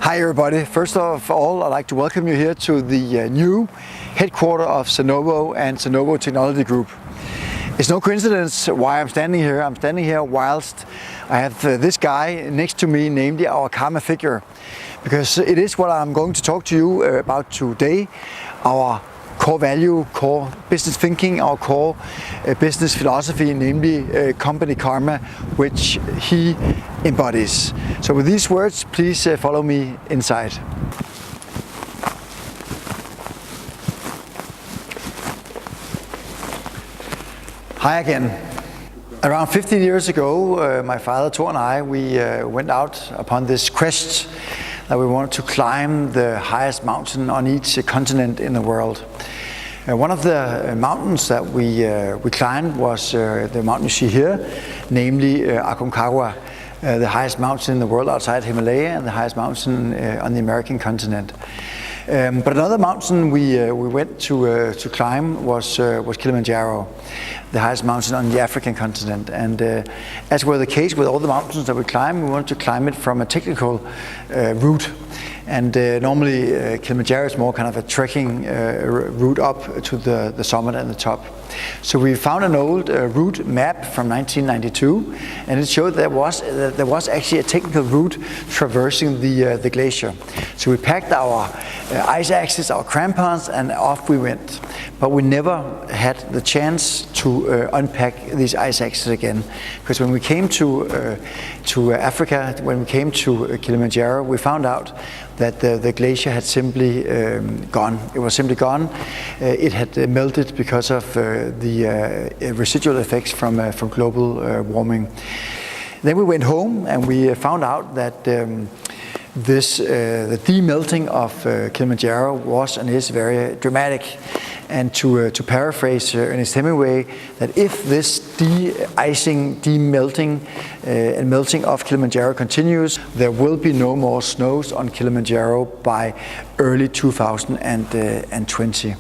Hi everybody. First of all, I'd like to welcome you here to the new headquarters of Sanovo and Sanovo Technology Group. It's no coincidence why I'm standing here. I'm standing here whilst I have this guy next to me, namely our karma figure, because it is what I'm going to talk to you about today, our core value, core business thinking, our core business philosophy, namely company karma, which he embodies. So with these words, please follow me inside. Hi again. Around 15 years ago, my father Thor and I, we went out upon this quest that we wanted to climb the highest mountain on each continent in the world. One of the mountains that we climbed was the mountain you see here, namely Aconcagua, the highest mountain in the world outside Himalaya and the highest mountain on the American continent. But another mountain we went to climb was Kilimanjaro, the highest mountain on the African continent. And as were the case with all the mountains that we climb, we wanted to climb it from a technical route. And normally Kilimanjaro is more kind of a trekking route up to the summit and the top. So we found an old route map from 1992, and it showed there was actually a technical route traversing the glacier. So we packed our ice axes, our crampons, and off we went. But we never had the chance to unpack these ice axes again, because when we came to Africa, when we came to Kilimanjaro, we found out that the glacier had simply gone. It was simply gone. It had melted because of the residual effects from global warming. Then we went home and we found out that the demelting of Kilimanjaro was and is very dramatic. And to paraphrase Ernest Hemingway, that if this de-icing, de-melting and melting of Kilimanjaro continues, there will be no more snows on Kilimanjaro by early 2020.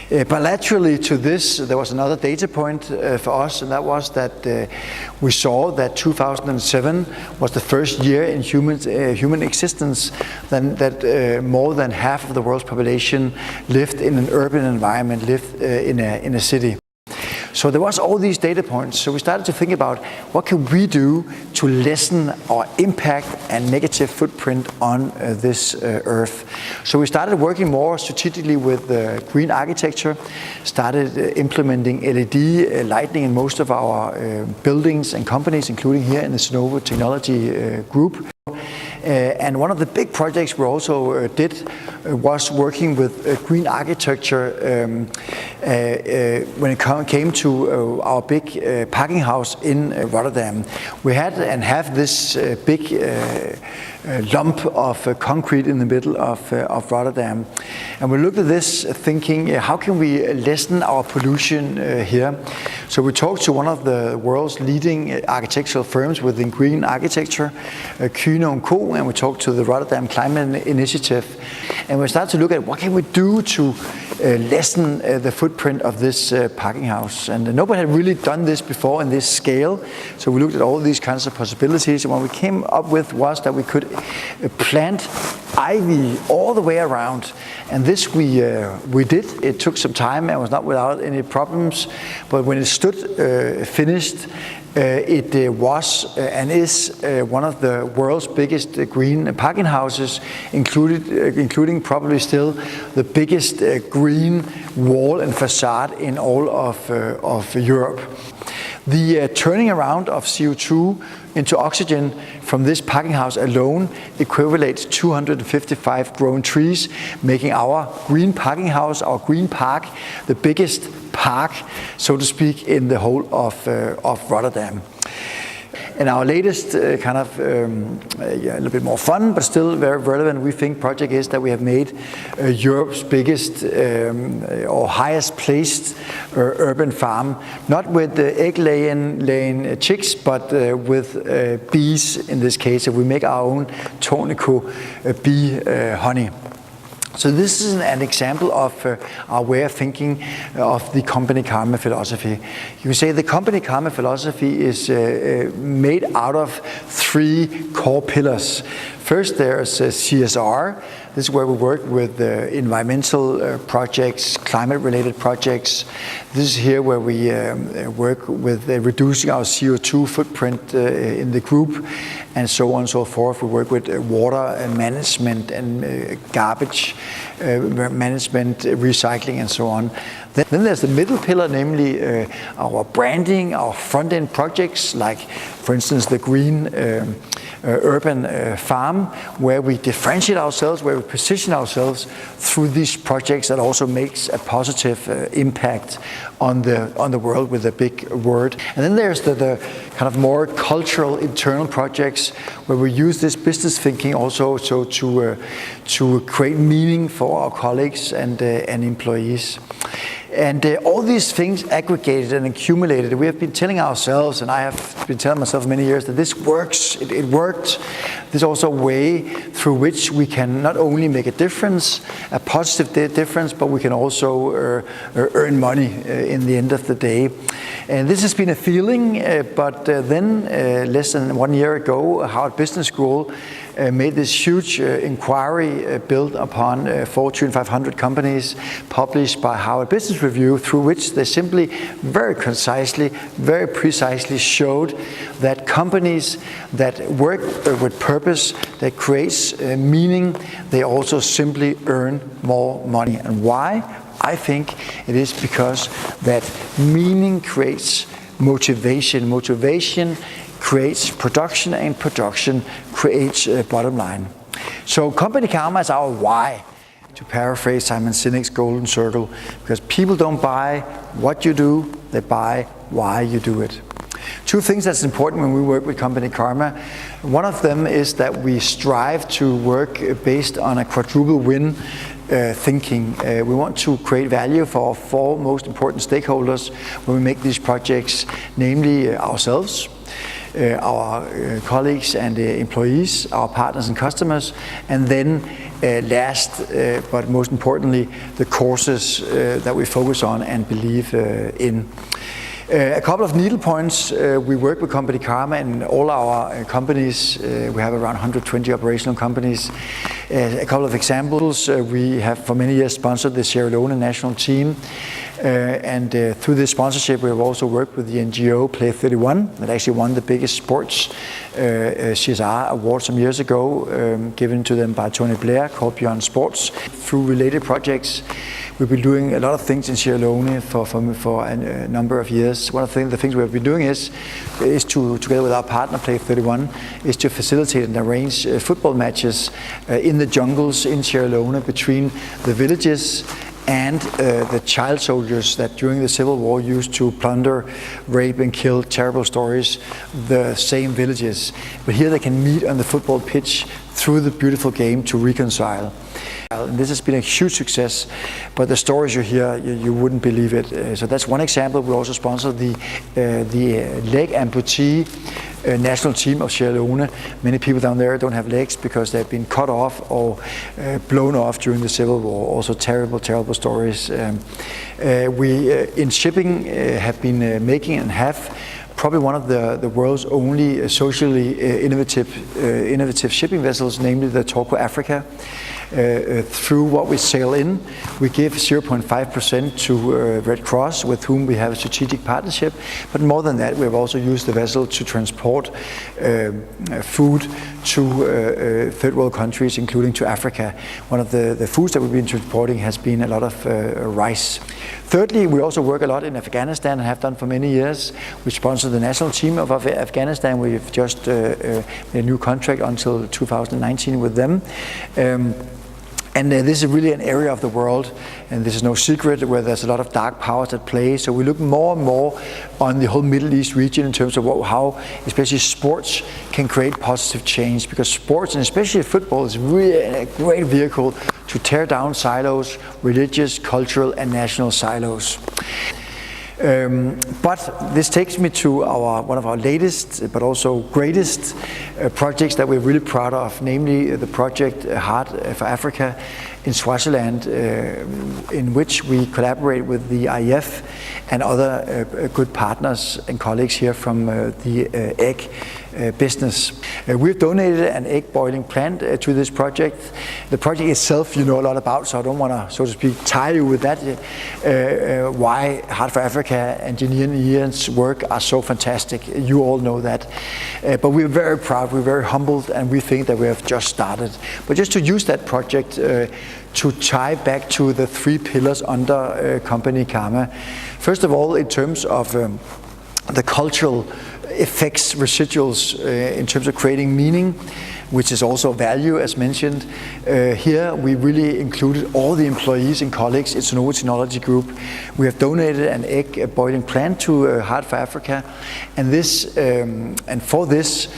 Bilaterally to this, there was another data point for us, and that was that we saw that 2007 was the first year in human existence that more than half of the world's population lived in an urban environment, lived in a city. So there was all these data points, so we started to think about what can we do to lessen our impact and negative footprint on this earth. So we started working more strategically with green architecture, started implementing LED lighting in most of our buildings and companies, including here in the Sanovo Technology Group. And one of the big projects we also did was working with green architecture when it came to our big packing house in Rotterdam. We had and have this big lump of concrete in the middle of Rotterdam. And we looked at this thinking, how can we lessen our pollution here? So we talked to one of the world's leading architectural firms within green architecture, Kuehne & Co., and we talked to the Rotterdam Climate Initiative. And we started to look at what can we do to lessen the footprint of this packing house. And nobody had really done this before in this scale. So we looked at all these kinds of possibilities. And what we came up with was that we could plant ivy all the way around. And this we did. It took some time and was not without any problems. But when it stood finished, it was and is one of the world's biggest green packing houses, including probably still the biggest green wall and facade in all of Europe. The turning around of CO2 into oxygen from this packing house alone equates 255 grown trees, making our green packing house, our green park, the biggest park, so to speak, in the whole of Rotterdam. And our latest kind of a little bit more fun, but still very relevant, we think, project is that we have made Europe's biggest or highest placed urban farm, not with egg-laying chicks, but with bees in this case. So we make our own Tonico bee honey. So this is an example of our way of thinking of the company karma philosophy. You can say the company karma philosophy is made out of 3 core pillars. First, there's CSR. This is where we work with environmental projects, climate-related projects. This is here where we work with reducing our CO2 footprint in the group, and so on and so forth. We work with water management and garbage management, recycling, and so on. Then there's the middle pillar, namely our branding, our front-end projects, like, for instance, the green urban farm, where we differentiate ourselves, where we position ourselves through these projects that also makes a positive impact on the world with a big word. And then there's the kind of more cultural internal projects where we use this business thinking also to create meaning for our colleagues and employees. And all these things aggregated and accumulated, we have been telling ourselves, and I have been telling myself many years, that this works, it worked. There's also a way through which we can not only make a difference, a positive difference, but we can also earn money in the end of the day. And this has been a feeling, but then less than 1 year ago, Harvard Business School made this huge inquiry built upon Fortune 500 companies published by Harvard Business Review, through which they simply very concisely, very precisely showed that companies that work with purpose, that creates meaning, they also simply earn more money. And why? I think it is because that meaning creates motivation. Motivation creates production, and production creates a bottom line. So company karma is our why, to paraphrase Simon Sinek's golden circle, because people don't buy what you do, they buy why you do it. 2 things that's important when we work with company karma. One of them is that we strive to work based on a quadruple win thinking. We want to create value for our 4 most important stakeholders when we make these projects, namely ourselves, our colleagues and employees, our partners and customers, and then last but most importantly, the causes that we focus on and believe in. A couple of needle points. We work with company karma in all our companies. We have around 120 operational companies. A couple of examples. We have for many years sponsored the Sierra Leone national team. And through this sponsorship, we have also worked with the NGO Play 31 that actually won the biggest sports CSR award some years ago, given to them by Tony Blair, called Beyond Sports. Through related projects, we've been doing a lot of things in Sierra Leone for a number of years. One of the things we've been doing is to, together with our partner Play 31, is to facilitate and arrange football matches in the jungles in Sierra Leone between the villages and the child soldiers that during the Civil War used to plunder, rape and kill, terrible stories, the same villages. But here they can meet on the football pitch through the beautiful game to reconcile. And this has been a huge success, but the stories you hear, you wouldn't believe it. So that's one example. We also sponsor the leg amputee national team of Sierra Leone. Many people down there don't have legs because they've been cut off or blown off during the Civil War. Also terrible, terrible stories. We in shipping have been making and have probably one of the world's only socially innovative shipping vessels, namely the Torco Africa. Through what we sail in, we give 0.5% to Red Cross, with whom we have a strategic partnership. But more than that, we have also used the vessel to transport food to third world countries, including to Africa. One of the foods that we've been transporting has been a lot of rice. Thirdly, we also work a lot in Afghanistan and have done for many years. We sponsor the national team of Afghanistan. We've just made a new contract until 2019 with them. And this is really an area of the world, and this is no secret, where there's a lot of dark powers at play. So we look more and more on the whole Middle East region in terms of how especially sports can create positive change, because sports, and especially football, is really a great vehicle to tear down silos, religious, cultural and national silos. But this takes me to one of our latest but also greatest projects that we're really proud of, namely the project Heart for Africa in Swaziland, in which we collaborate with the IEF and other good partners and colleagues here from the egg business. We've donated an egg boiling plant to this project. The project itself you know a lot about, so I don't want to, so to speak, tie you with that. Why Heart for Africa engineer Ian's work are so fantastic. You all know that. But we're very proud, we're very humbled, and we think that we have just started. But just to use that project to tie back to the 3 pillars under Company Karma. First of all, in terms of the cultural effects, residuals, in terms of creating meaning, which is also value, as mentioned. Here we really included all the employees and colleagues in Sanovo Technology Group. We have donated an egg boiling plant to Heart for Africa, and for this,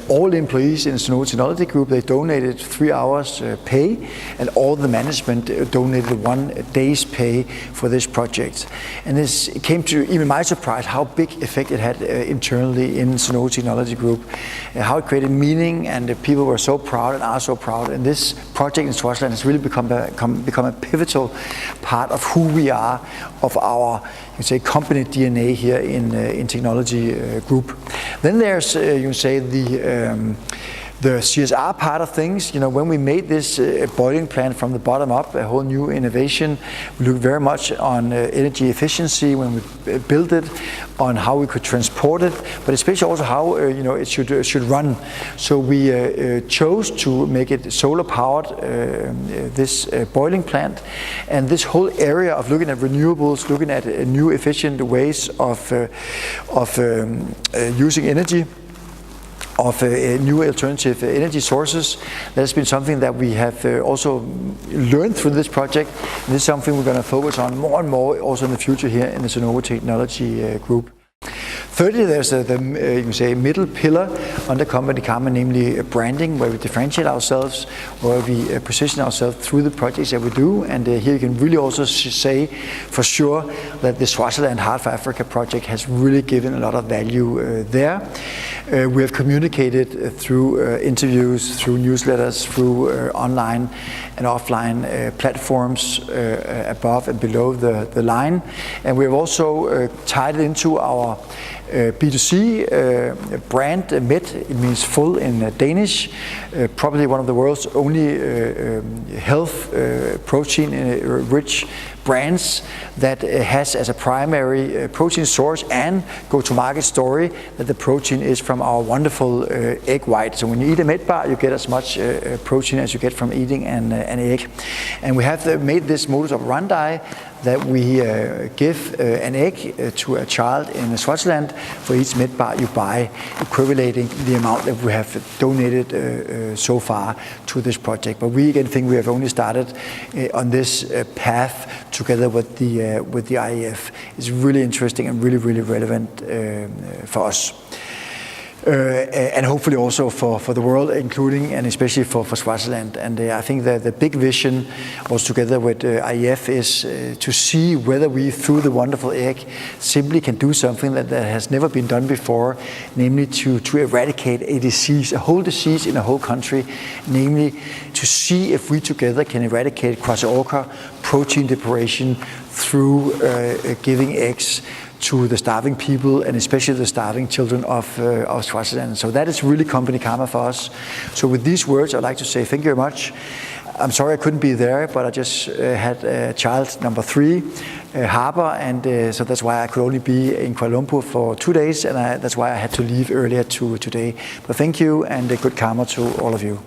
all the employees in Sanovo Technology Group, they donated 3 hours pay, and all the management donated 1 day's pay for this project. And this came to even my surprise how big effect it had internally in Sanovo Technology Group, how it created meaning, and the people were so proud and are so proud. And this project in Swaziland has really become a pivotal part of who we are, of our, you can say, company DNA here in Technology Group. Then there's, you can say, the CSR part of things. You know, when we made this boiling plant from the bottom up, a whole new innovation, we looked very much on energy efficiency when we built it, on how we could transport it, but especially also how you know, it should run. So we chose to make it solar powered, this boiling plant, and this whole area of looking at renewables, looking at new efficient ways of using energy, of new alternative energy sources. That has been something that we have also learned through this project. And this is something we're going to focus on more and more also in the future here in the Sanovo Technology Group. Thirdly, there's the you can say middle pillar under Company Karma, namely branding, where we differentiate ourselves, where we position ourselves through the projects that we do. And here you can really also say for sure that the Swaziland Heart for Africa project has really given a lot of value there. We have communicated through interviews, through newsletters, through online and offline platforms above and below the line. And we have also tied it into our B2C brand MET. It means full in Danish, probably one of the world's only health protein rich brands that has as a primary protein source and go-to-market story that the protein is from our wonderful egg white. So when you eat a MET bar, you get as much protein as you get from eating an egg. And we have made this modus operandi that we give an egg to a child in Swaziland for each MET bar you buy, equating the amount that we have donated so far to this project. But we again think we have only started on this path together with the IEF. It's really interesting and really relevant for us. And hopefully also for the world, including and especially for Swaziland. And I think that the big vision was together with IEF is to see whether we, through the wonderful egg, simply can do something that has never been done before, namely to eradicate a disease, a whole disease in a whole country, namely to see if we together can eradicate kwashiorkor, protein deprivation, through giving eggs to the starving people and especially the starving children of Swaziland. So that is really Company Karma for us. So with these words, I'd like to say thank you very much. I'm sorry I couldn't be there, but I just had child number 3, Harper, and so that's why I could only be in Kuala Lumpur for 2 days, and that's why I had to leave earlier today. But thank you, and good karma to all of you.